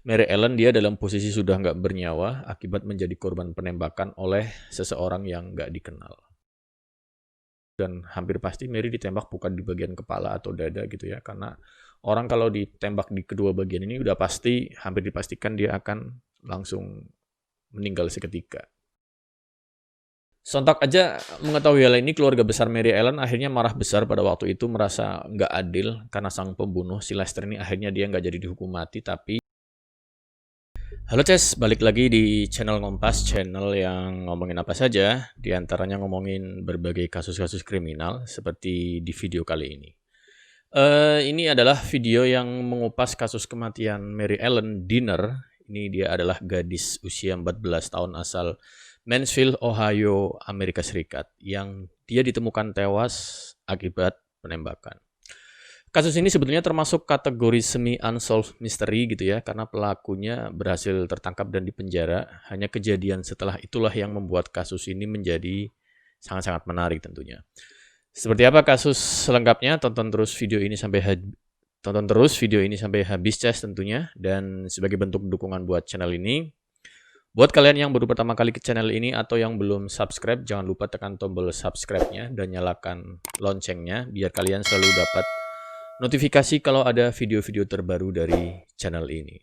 Mary Ellen dia dalam posisi sudah nggak bernyawa akibat menjadi korban penembakan oleh seseorang yang nggak dikenal. Dan hampir pasti Mary ditembak bukan di bagian kepala atau dada gitu ya, karena orang kalau ditembak di kedua bagian ini udah pasti, hampir dipastikan dia akan langsung meninggal seketika. Sontak aja mengetahui hal ini, keluarga besar Mary Ellen akhirnya marah besar pada waktu itu, merasa nggak adil karena sang pembunuh, si Lester ini akhirnya dia nggak jadi dihukum mati, tapi halo Ces, balik lagi di channel Ngompas, channel yang ngomongin apa saja, diantaranya ngomongin berbagai kasus-kasus kriminal seperti di video kali ini. Ini adalah video yang mengupas kasus kematian Mary Ellen Diner. Ini dia adalah gadis usia 14 tahun asal Mansfield, Ohio, Amerika Serikat, yang dia ditemukan tewas akibat penembakan. Kasus ini sebetulnya termasuk kategori semi-unsolved mystery gitu ya, karena pelakunya berhasil tertangkap dan dipenjara. Hanya kejadian setelah itulah yang membuat kasus ini menjadi sangat-sangat menarik tentunya. Seperti apa kasus selengkapnya? Tonton terus video ini sampai habis Ces tentunya. Dan sebagai bentuk dukungan buat channel ini, buat kalian yang baru pertama kali ke channel ini atau yang belum subscribe, jangan lupa tekan tombol subscribe-nya dan nyalakan loncengnya biar kalian selalu dapat notifikasi kalau ada video-video terbaru dari channel ini.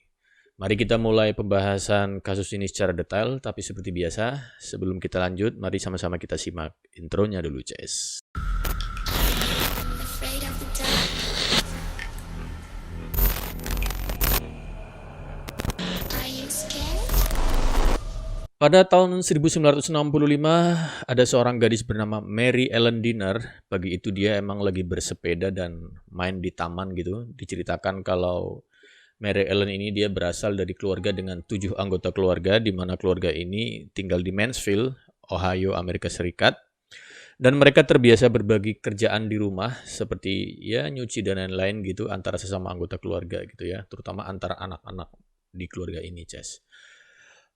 Mari kita mulai pembahasan kasus ini secara detail, tapi seperti biasa, sebelum kita lanjut, mari sama-sama kita simak intronya dulu, Ces. Pada tahun 1965, ada seorang gadis bernama Mary Ellen Diner. Pagi itu dia emang lagi bersepeda dan main di taman gitu. Diceritakan kalau Mary Ellen ini dia berasal dari keluarga dengan 7 anggota keluarga, di mana keluarga ini tinggal di Mansfield, Ohio, Amerika Serikat. Dan mereka terbiasa berbagi kerjaan di rumah, seperti ya nyuci dan lain-lain gitu, antara sesama anggota keluarga gitu ya, terutama antara anak-anak di keluarga ini, Ces.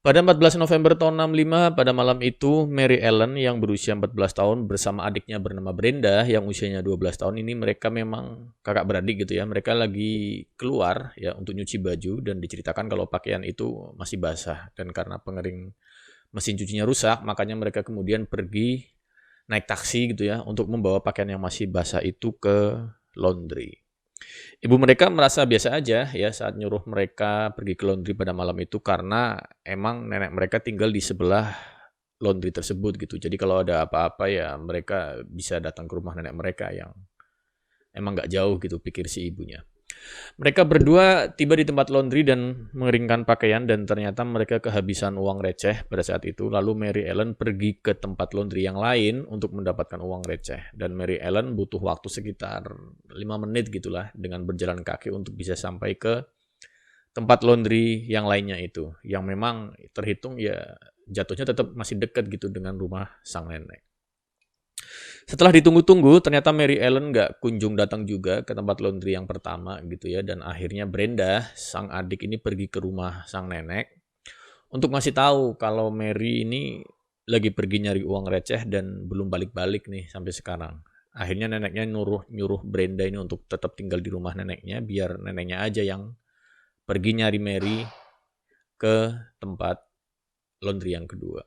Pada 14 November tahun 65, pada malam itu, Mary Ellen yang berusia 14 tahun bersama adiknya bernama Brenda yang usianya 12 tahun ini, mereka memang kakak beradik gitu ya. Mereka lagi keluar ya untuk nyuci baju dan diceritakan kalau pakaian itu masih basah. Dan karena pengering mesin cucinya rusak, makanya mereka kemudian pergi naik taksi gitu ya untuk membawa pakaian yang masih basah itu ke laundry. Ibu mereka merasa biasa aja ya saat nyuruh mereka pergi ke laundry pada malam itu karena emang nenek mereka tinggal di sebelah laundry tersebut gitu. Jadi kalau ada apa-apa ya mereka bisa datang ke rumah nenek mereka yang emang nggak jauh gitu, pikir si ibunya. Mereka berdua tiba di tempat laundry dan mengeringkan pakaian dan ternyata mereka kehabisan uang receh pada saat itu. Lalu Mary Ellen pergi ke tempat laundry yang lain untuk mendapatkan uang receh. Dan Mary Ellen butuh waktu sekitar 5 menit gitulah dengan berjalan kaki untuk bisa sampai ke tempat laundry yang lainnya itu. Yang memang terhitung ya jatuhnya tetap masih dekat gitu dengan rumah sang nenek. Setelah ditunggu-tunggu, ternyata Mary Ellen nggak kunjung datang juga ke tempat laundry yang pertama gitu ya. Dan akhirnya Brenda, sang adik ini pergi ke rumah sang nenek untuk ngasih tahu kalau Mary ini lagi pergi nyari uang receh dan belum balik-balik nih sampai sekarang. Akhirnya neneknya nyuruh Brenda ini untuk tetap tinggal di rumah neneknya, biar neneknya aja yang pergi nyari Mary ke tempat laundry yang kedua.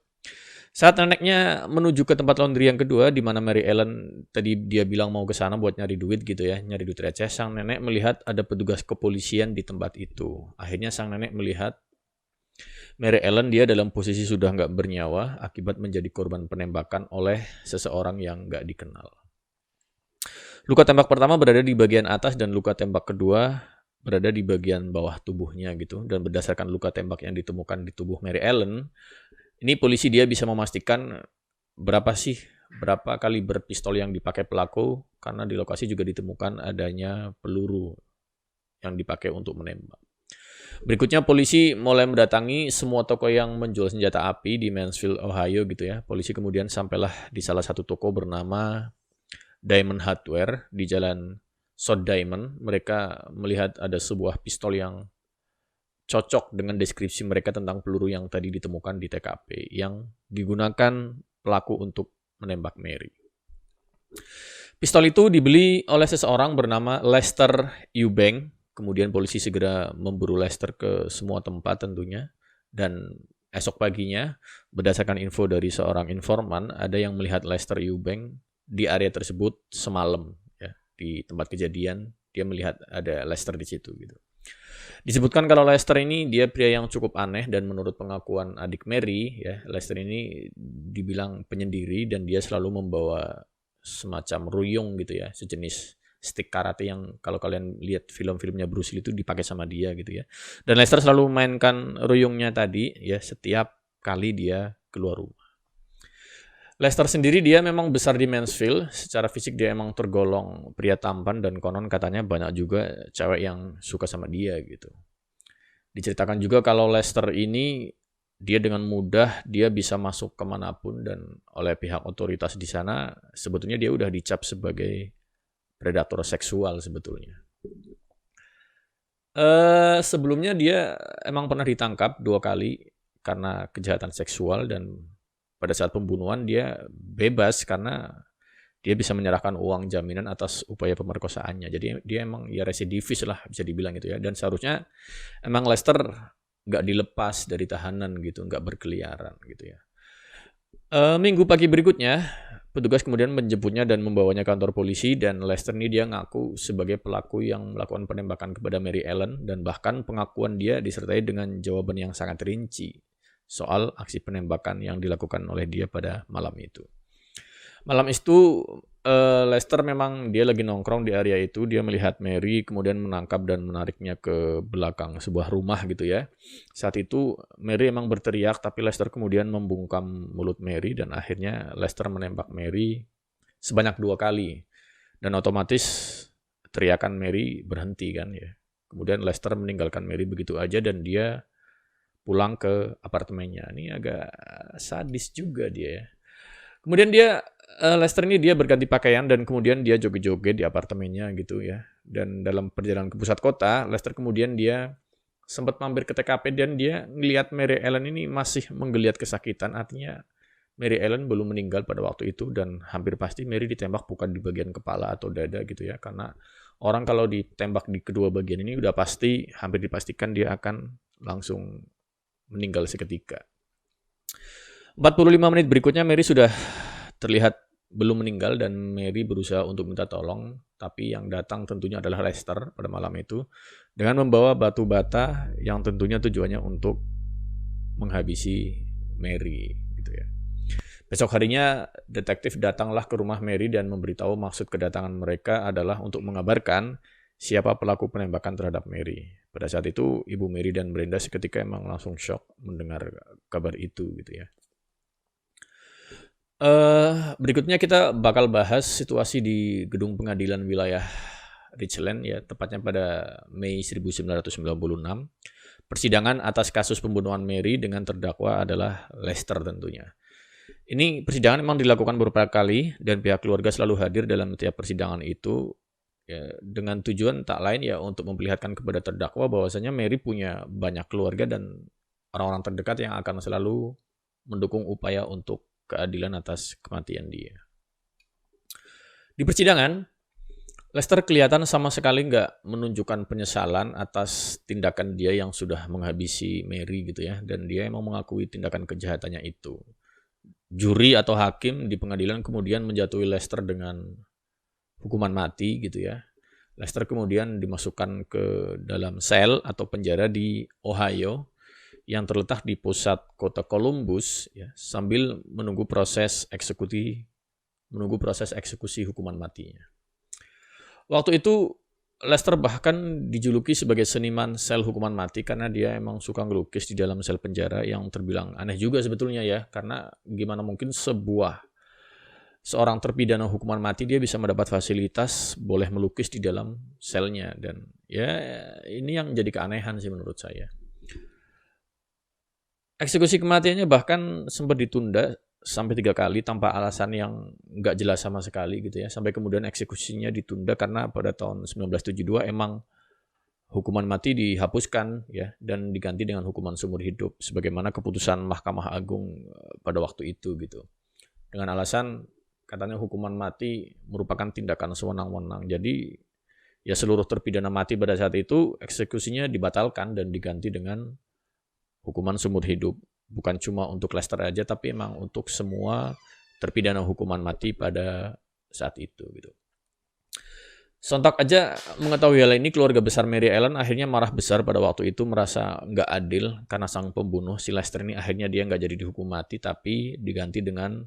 Saat neneknya menuju ke tempat laundry yang kedua, di mana Mary Ellen tadi dia bilang mau ke sana buat nyari duit gitu ya, nyari duit receh, sang nenek melihat ada petugas kepolisian di tempat itu. Akhirnya sang nenek melihat Mary Ellen dia dalam posisi sudah nggak bernyawa akibat menjadi korban penembakan oleh seseorang yang nggak dikenal. Luka tembak pertama berada di bagian atas dan luka tembak kedua berada di bagian bawah tubuhnya gitu. Dan berdasarkan luka tembak yang ditemukan di tubuh Mary Ellen, ini polisi dia bisa memastikan berapa kaliber pistol yang dipakai pelaku, karena di lokasi juga ditemukan adanya peluru yang dipakai untuk menembak. Berikutnya polisi mulai mendatangi semua toko yang menjual senjata api di Mansfield, Ohio gitu ya. Polisi kemudian sampailah di salah satu toko bernama Diamond Hardware di Jalan South Diamond. Mereka melihat ada sebuah pistol yang cocok dengan deskripsi mereka tentang peluru yang tadi ditemukan di TKP yang digunakan pelaku untuk menembak Mary. Pistol itu dibeli oleh seseorang bernama Lester Eubank kemudian polisi segera memburu Lester ke semua tempat tentunya, dan esok paginya berdasarkan info dari seorang informan ada yang melihat Lester Eubank di area tersebut semalam ya, di tempat kejadian dia melihat ada Lester di situ gitu. Disebutkan kalau Lester ini dia pria yang cukup aneh, dan menurut pengakuan adik Mary ya, Lester ini dibilang penyendiri dan dia selalu membawa semacam ruyung gitu ya, sejenis stick karate yang kalau kalian lihat film-filmnya Bruce Lee itu dipakai sama dia gitu ya. Dan Lester selalu mainkan ruyungnya tadi ya setiap kali dia keluar rumah. Lester sendiri dia memang besar di Mansfield, secara fisik dia emang tergolong pria tampan dan konon katanya banyak juga cewek yang suka sama dia gitu. Diceritakan juga kalau Lester ini dia dengan mudah dia bisa masuk kemanapun, dan oleh pihak otoritas di sana sebetulnya dia udah dicap sebagai predator seksual sebetulnya. Sebelumnya dia emang pernah ditangkap 2 kali karena kejahatan seksual, dan pada saat pembunuhan dia bebas karena dia bisa menyerahkan uang jaminan atas upaya pemerkosaannya. Jadi dia emang ya residivis lah bisa dibilang gitu ya. Dan seharusnya emang Lester nggak dilepas dari tahanan gitu, nggak berkeliaran gitu ya. Minggu pagi berikutnya, petugas kemudian menjemputnya dan membawanya ke kantor polisi, dan Lester ini dia ngaku sebagai pelaku yang melakukan penembakan kepada Mary Ellen, dan bahkan pengakuan dia disertai dengan jawaban yang sangat rinci soal aksi penembakan yang dilakukan oleh dia pada malam itu. Malam itu Lester memang dia lagi nongkrong di area itu, dia melihat Mary kemudian menangkap dan menariknya ke belakang sebuah rumah gitu ya. Saat itu Mary emang berteriak, tapi Lester kemudian membungkam mulut Mary, dan akhirnya Lester menembak Mary sebanyak 2 kali. Dan otomatis teriakan Mary berhenti kan ya. Kemudian Lester meninggalkan Mary begitu aja dan dia pulang ke apartemennya. Ini agak sadis juga dia ya. Kemudian Lester ini dia berganti pakaian dan kemudian dia joget-joget di apartemennya gitu ya. Dan dalam perjalanan ke pusat kota, Lester kemudian dia sempat mampir ke TKP dan dia ngelihat Mary Ellen ini masih menggeliat kesakitan. Artinya Mary Ellen belum meninggal pada waktu itu, dan hampir pasti Mary ditembak bukan di bagian kepala atau dada gitu ya. Karena orang kalau ditembak di kedua bagian ini udah pasti, hampir dipastikan dia akan langsung meninggal seketika. 45 menit berikutnya Mary sudah terlihat belum meninggal, dan Mary berusaha untuk minta tolong, tapi yang datang tentunya adalah Lester pada malam itu dengan membawa batu bata yang tentunya tujuannya untuk menghabisi Mary gitu ya. Besok harinya detektif datanglah ke rumah Mary dan memberitahu maksud kedatangan mereka adalah untuk mengabarkan siapa pelaku penembakan terhadap Mary. Pada saat itu Ibu Mary dan Brenda seketika emang langsung shock mendengar kabar itu gitu ya. Berikutnya kita bakal bahas situasi di gedung pengadilan wilayah Richland ya, tepatnya pada Mei 1996. Persidangan atas kasus pembunuhan Mary dengan terdakwa adalah Lester tentunya. Ini persidangan memang dilakukan beberapa kali dan pihak keluarga selalu hadir dalam setiap persidangan itu ya, dengan tujuan tak lain ya untuk memperlihatkan kepada terdakwa bahwasanya Mary punya banyak keluarga dan orang-orang terdekat yang akan selalu mendukung upaya untuk keadilan atas kematian dia. Di persidangan, Lester kelihatan sama sekali nggak menunjukkan penyesalan atas tindakan dia yang sudah menghabisi Mary gitu ya, dan dia emang mengakui tindakan kejahatannya itu. Juri atau hakim di pengadilan kemudian menjatuhi Lester dengan hukuman mati gitu ya. Lester kemudian dimasukkan ke dalam sel atau penjara di Ohio yang terletak di pusat kota Columbus ya, sambil menunggu proses eksekusi hukuman matinya. Waktu itu Lester bahkan dijuluki sebagai seniman sel hukuman mati karena dia emang suka ngelukis di dalam sel penjara, yang terbilang aneh juga sebetulnya ya, karena gimana mungkin seorang terpidana hukuman mati dia bisa mendapat fasilitas boleh melukis di dalam selnya, dan ya ini yang jadi keanehan sih menurut saya. Eksekusi kematiannya bahkan sempat ditunda sampai 3 kali tanpa alasan yang nggak jelas sama sekali gitu ya. Sampai kemudian eksekusinya ditunda karena pada tahun 1972 emang hukuman mati dihapuskan ya dan diganti dengan hukuman seumur hidup sebagaimana keputusan Mahkamah Agung pada waktu itu gitu. Dengan alasan katanya hukuman mati merupakan tindakan sewenang-wenang. Jadi ya seluruh terpidana mati pada saat itu eksekusinya dibatalkan dan diganti dengan hukuman seumur hidup. Bukan cuma untuk Lester aja, tapi emang untuk semua terpidana hukuman mati pada saat itu gitu. Sontak aja mengetahui hal ini, keluarga besar Mary Ellen akhirnya marah besar pada waktu itu, merasa nggak adil karena sang pembunuh si Lester ini akhirnya dia nggak jadi dihukum mati tapi diganti dengan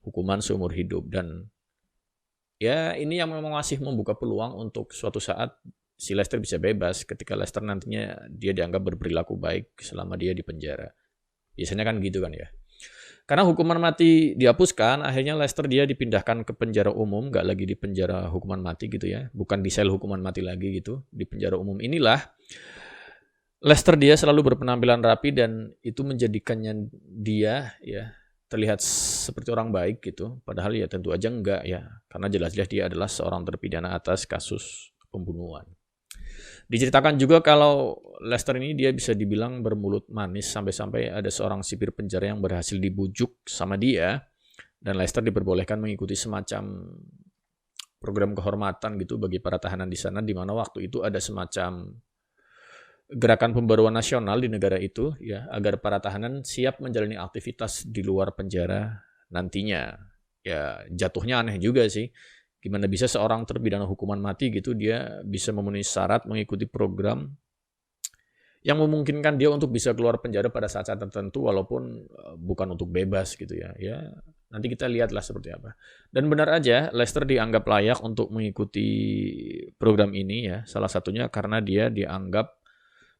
hukuman seumur hidup. Dan ya ini yang memang masih membuka peluang untuk suatu saat si Lester bisa bebas ketika Lester nantinya dia dianggap berperilaku baik selama dia di penjara. Biasanya kan gitu kan ya. Karena hukuman mati dihapuskan, akhirnya Lester dia dipindahkan ke penjara umum, nggak lagi di penjara hukuman mati gitu ya, bukan di sel hukuman mati lagi gitu. Di penjara umum inilah Lester dia selalu berpenampilan rapi dan itu menjadikannya dia ya terlihat seperti orang baik gitu. Padahal ya tentu aja enggak ya, karena jelas-jelas dia adalah seorang terpidana atas kasus pembunuhan. Diceritakan juga kalau Lester ini dia bisa dibilang bermulut manis sampai-sampai ada seorang sipir penjara yang berhasil dibujuk sama dia dan Lester diperbolehkan mengikuti semacam program kehormatan gitu bagi para tahanan di sana, di mana waktu itu ada semacam gerakan pembaruan nasional di negara itu ya agar para tahanan siap menjalani aktivitas di luar penjara nantinya. Ya jatuhnya aneh juga sih. Gimana bisa seorang terpidana hukuman mati gitu dia bisa memenuhi syarat mengikuti program yang memungkinkan dia untuk bisa keluar penjara pada saat-saat tertentu walaupun bukan untuk bebas gitu ya. Ya nanti kita lihatlah seperti apa. Dan benar aja Lester dianggap layak untuk mengikuti program ini ya. Salah satunya karena dia dianggap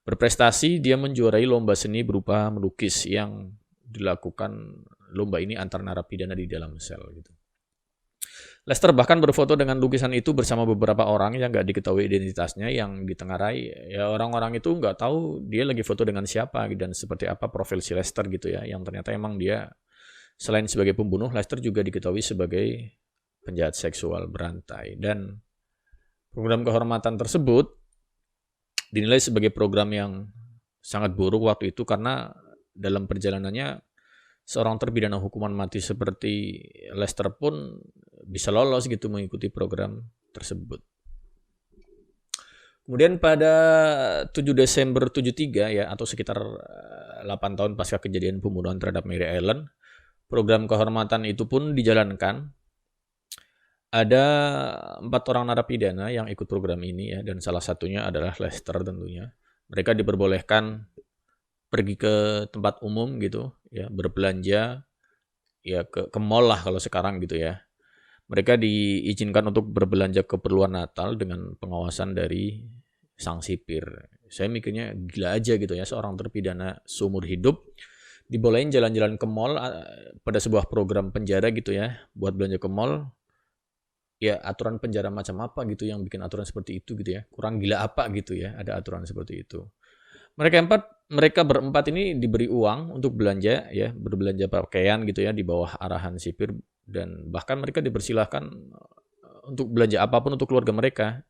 berprestasi, dia menjuarai lomba seni berupa melukis yang dilakukan lomba ini antar narapidana di dalam sel gitu. Lester bahkan berfoto dengan lukisan itu bersama beberapa orang yang nggak diketahui identitasnya yang ditengarai. Ya orang-orang itu nggak tahu dia lagi foto dengan siapa dan seperti apa profil si Lester gitu ya. Yang ternyata emang dia selain sebagai pembunuh, Lester juga diketahui sebagai penjahat seksual berantai. Dan program kehormatan tersebut dinilai sebagai program yang sangat buruk waktu itu karena dalam perjalanannya seorang terpidana hukuman mati seperti Lester pun bisa lolos gitu mengikuti program tersebut. Kemudian pada 7 Desember 73 ya atau sekitar 8 tahun pasca kejadian pembunuhan terhadap Mary Ellen, program kehormatan itu pun dijalankan. Ada 4 orang narapidana yang ikut program ini ya dan salah satunya adalah Lester tentunya. Mereka diperbolehkan pergi ke tempat umum gitu ya, berbelanja ya ke mall lah kalau sekarang gitu ya. Mereka diizinkan untuk berbelanja keperluan Natal dengan pengawasan dari sang sipir. Saya mikirnya gila aja gitu ya, seorang terpidana seumur hidup dibolehin jalan-jalan ke mall pada sebuah program penjara gitu ya, buat belanja ke mall. Ya aturan penjara macam apa gitu yang bikin aturan seperti itu gitu ya. Kurang gila apa gitu ya, ada aturan seperti itu. Mereka berempat ini diberi uang untuk belanja ya, berbelanja pakaian gitu ya di bawah arahan sipir dan bahkan mereka dipersilahkan untuk belanja apapun untuk keluarga mereka.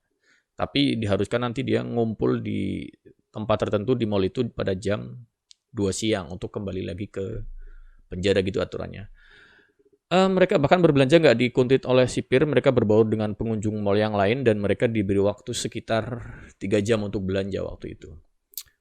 Tapi diharuskan nanti dia ngumpul di tempat tertentu di mall itu pada jam 2 siang untuk kembali lagi ke penjara gitu aturannya. Mereka bahkan berbelanja nggak dikuntit oleh sipir, mereka berbaur dengan pengunjung mall yang lain dan mereka diberi waktu sekitar 3 jam untuk belanja waktu itu.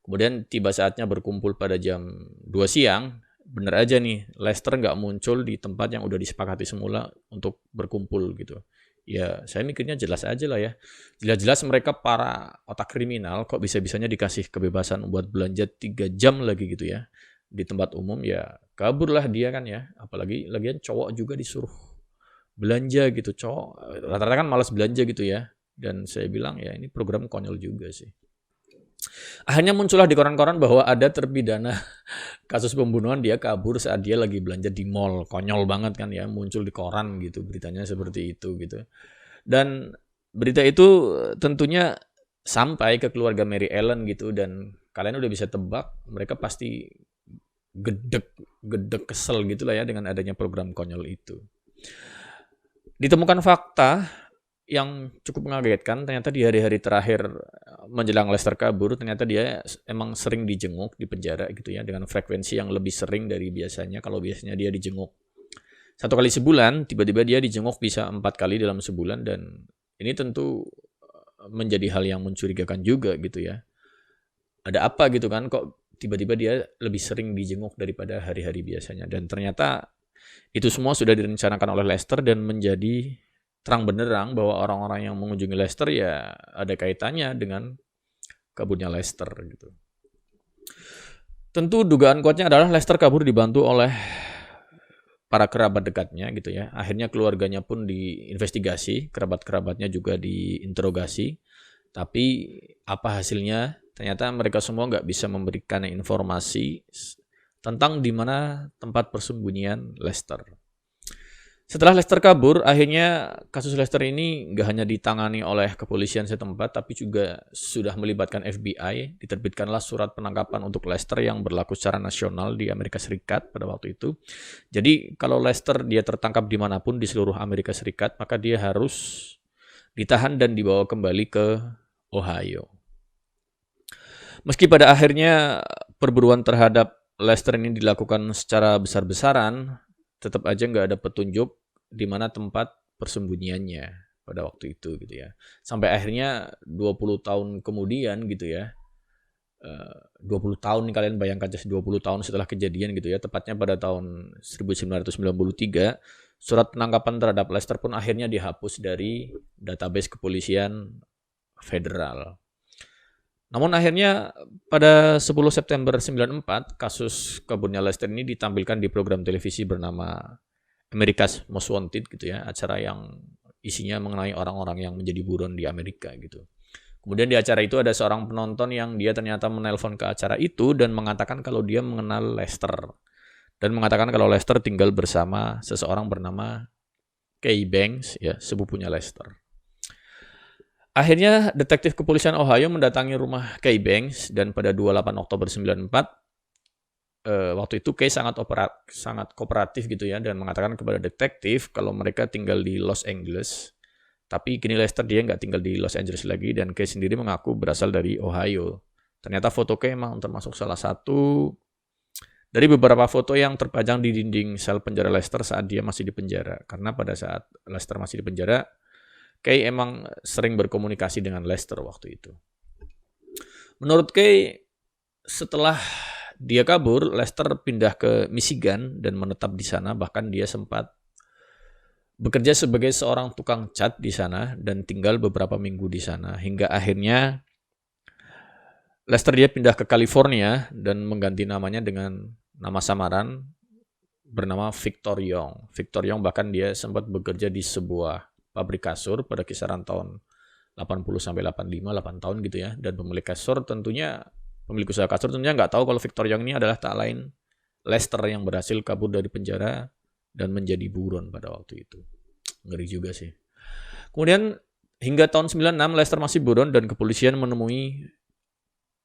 Kemudian tiba saatnya berkumpul pada jam 2 siang, bener aja nih, Lester nggak muncul di tempat yang udah disepakati semula untuk berkumpul gitu. Ya saya mikirnya jelas aja lah ya, jelas-jelas mereka para otak kriminal kok bisa-bisanya dikasih kebebasan buat belanja 3 jam lagi gitu ya. Di tempat umum ya kaburlah dia kan ya, apalagi lagian cowok juga disuruh belanja gitu, cowok rata-rata kan malas belanja gitu ya. Dan saya bilang ya ini program konyol juga sih. Akhirnya muncullah di koran-koran bahwa ada terpidana kasus pembunuhan dia kabur saat dia lagi belanja di mall. Konyol banget kan ya, muncul di koran gitu beritanya seperti itu gitu. Dan berita itu tentunya sampai ke keluarga Mary Ellen gitu dan kalian udah bisa tebak mereka pasti gedek kesel gitulah ya dengan adanya program konyol itu. Ditemukan fakta yang cukup mengagetkan, ternyata di hari-hari terakhir menjelang Lester kabur, ternyata dia emang sering dijenguk di penjara gitu ya, dengan frekuensi yang lebih sering dari biasanya. Kalau biasanya dia dijenguk 1 kali sebulan, tiba-tiba dia dijenguk bisa 4 kali dalam sebulan dan ini tentu menjadi hal yang mencurigakan juga gitu ya. Ada apa gitu kan, kok tiba-tiba dia lebih sering dijenguk daripada hari-hari biasanya. Dan ternyata itu semua sudah direncanakan oleh Lester dan menjadi terang benderang bahwa orang-orang yang mengunjungi Lester ya ada kaitannya dengan kaburnya Lester gitu. Tentu dugaan kuatnya adalah Lester kabur dibantu oleh para kerabat dekatnya gitu ya. Akhirnya keluarganya pun diinvestigasi, kerabat-kerabatnya juga diinterogasi. Tapi apa hasilnya? Ternyata mereka semua nggak bisa memberikan informasi tentang di mana tempat persembunyian Lester. Setelah Lester kabur, akhirnya kasus Lester ini nggak hanya ditangani oleh kepolisian setempat, tapi juga sudah melibatkan FBI. Diterbitkanlah surat penangkapan untuk Lester yang berlaku secara nasional di Amerika Serikat pada waktu itu. Jadi kalau Lester dia tertangkap dimanapun di seluruh Amerika Serikat, maka dia harus ditahan dan dibawa kembali ke Ohio. Meski pada akhirnya perburuan terhadap Lester ini dilakukan secara besar-besaran, tetap aja nggak ada petunjuk di mana tempat persembunyiannya pada waktu itu gitu ya. Sampai akhirnya 20 tahun kemudian gitu ya, 20 tahun nih kalian bayangkan aja 20 tahun setelah kejadian gitu ya, tepatnya pada tahun 1993, surat penangkapan terhadap Lester pun akhirnya dihapus dari database kepolisian federal. Namun akhirnya pada 10 September 94, kasus kaburnya Lester ini ditampilkan di program televisi bernama America's Most Wanted gitu ya, acara yang isinya mengenai orang-orang yang menjadi buron di Amerika gitu. Kemudian di acara itu ada seorang penonton yang dia ternyata menelpon ke acara itu dan mengatakan kalau dia mengenal Lester. Dan mengatakan kalau Lester tinggal bersama seseorang bernama Kay Banks, ya, sepupunya Lester. Akhirnya detektif kepolisian Ohio mendatangi rumah Kay Banks dan pada 28 Oktober 94 waktu itu Kay sangat kooperatif gitu ya dan mengatakan kepada detektif kalau mereka tinggal di Los Angeles. Tapi kini Lester dia nggak tinggal di Los Angeles lagi dan Kay sendiri mengaku berasal dari Ohio. Ternyata foto Kay memang termasuk salah satu dari beberapa foto yang terpajang di dinding sel penjara Lester saat dia masih di penjara. Karena pada saat Lester masih di penjara, Kay emang sering berkomunikasi dengan Lester waktu itu. Menurut Kay, setelah dia kabur, Lester pindah ke Michigan dan menetap di sana. Bahkan dia sempat bekerja sebagai seorang tukang cat di sana dan tinggal beberapa minggu di sana. Hingga akhirnya Lester dia pindah ke California dan mengganti namanya dengan nama samaran bernama Victor Young. Victor Young bahkan dia sempat bekerja di sebuah pabrik kasur pada kisaran tahun 80 sampai 85, 8 tahun gitu ya. Dan pemilik usaha kasur tentunya nggak tahu kalau Victor Young ini adalah tak lain Lester yang berhasil kabur dari penjara dan menjadi buron pada waktu itu. Ngeri juga sih. Kemudian hingga tahun 96 Lester masih buron dan kepolisian menemui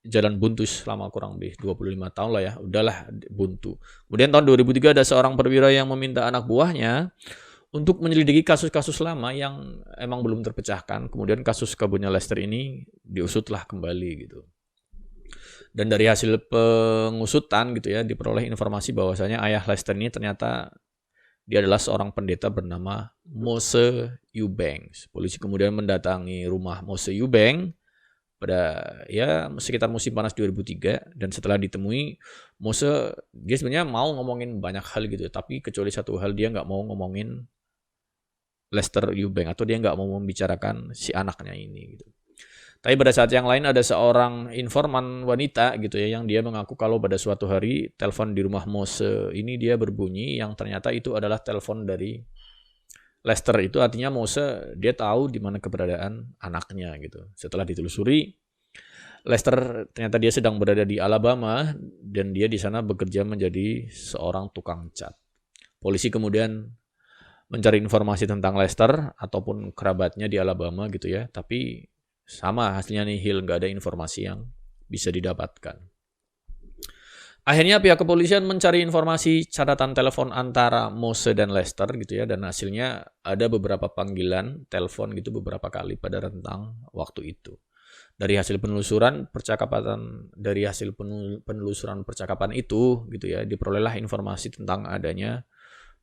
jalan buntu selama kurang lebih 25 tahun lah ya. Udahlah buntu. Kemudian tahun 2003 ada seorang perwira yang meminta anak buahnya untuk menyelidiki kasus-kasus lama yang emang belum terpecahkan. Kemudian kasus kaburnya Lester ini diusutlah kembali gitu. Dan dari hasil pengusutan gitu ya, diperoleh informasi bahwasanya ayah Lester ini ternyata dia adalah seorang pendeta bernama Mose Eubanks. Polisi kemudian mendatangi rumah Mose Eubanks pada ya sekitar musim panas 2003 dan setelah ditemui Mose dia sebenarnya mau ngomongin banyak hal gitu, tapi kecuali satu hal dia nggak mau ngomongin Lester Eubanks atau dia nggak mau membicarakan si anaknya ini gitu. Tapi pada saat yang lain ada seorang informan wanita gitu ya yang dia mengaku kalau pada suatu hari telepon di rumah Mose ini dia berbunyi yang ternyata itu adalah telepon dari Lester. Itu artinya Mose dia tahu di mana keberadaan anaknya gitu. Setelah ditelusuri, Lester ternyata dia sedang berada di Alabama dan dia di sana bekerja menjadi seorang tukang cat. Polisi kemudian mencari informasi tentang Lester ataupun kerabatnya di Alabama gitu ya, tapi sama hasilnya nihil, nggak ada informasi yang bisa didapatkan. Akhirnya pihak kepolisian mencari informasi catatan telepon antara Mose dan Lester gitu ya, dan hasilnya ada beberapa panggilan telepon gitu beberapa kali pada rentang waktu itu. Dari hasil penelusuran percakapan itu gitu ya, diperolehlah informasi tentang adanya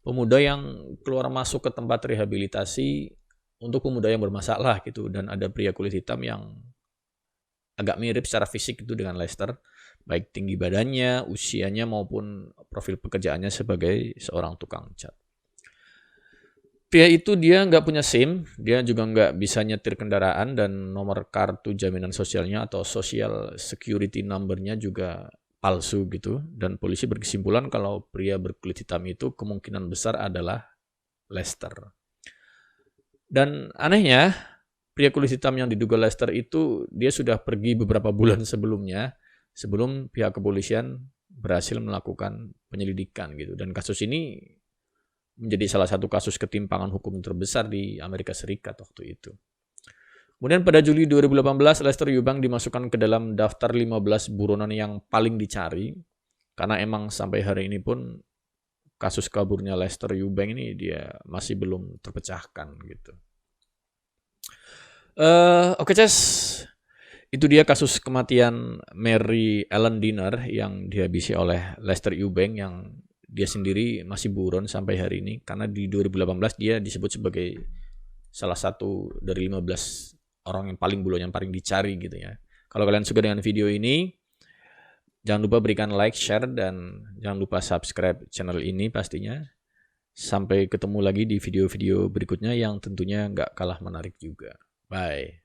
pemuda yang keluar masuk ke tempat rehabilitasi untuk pemuda yang bermasalah gitu, dan ada pria kulit hitam yang agak mirip secara fisik itu dengan Lester, baik tinggi badannya, usianya maupun profil pekerjaannya sebagai seorang tukang cat. Pria itu dia nggak punya SIM, dia juga nggak bisa nyetir kendaraan, dan nomor kartu jaminan sosialnya atau social security number-nya juga palsu gitu. Dan polisi berkesimpulan kalau pria berkulit hitam itu kemungkinan besar adalah Lester. Dan anehnya, pria kulit hitam yang diduga Lester itu dia sudah pergi beberapa bulan sebelumnya, sebelum pihak kepolisian berhasil melakukan penyelidikan gitu. Dan kasus ini menjadi salah satu kasus ketimpangan hukum terbesar di Amerika Serikat waktu itu. Kemudian pada Juli 2018, Lester Eubank dimasukkan ke dalam daftar 15 buronan yang paling dicari, karena emang sampai hari ini pun kasus kaburnya Lester Eubank ini dia masih belum terpecahkan gitu. Oke, Ces. Itu dia kasus kematian Mary Ellen Diner yang dihabisi oleh Lester Eubank, yang dia sendiri masih buron sampai hari ini, karena di 2018 dia disebut sebagai salah satu dari 15 orang yang paling buron, yang paling dicari gitu ya. Kalau kalian suka dengan video ini, jangan lupa berikan like, share, dan jangan lupa subscribe channel ini pastinya. Sampai ketemu lagi di video-video berikutnya yang tentunya nggak kalah menarik juga. Bye.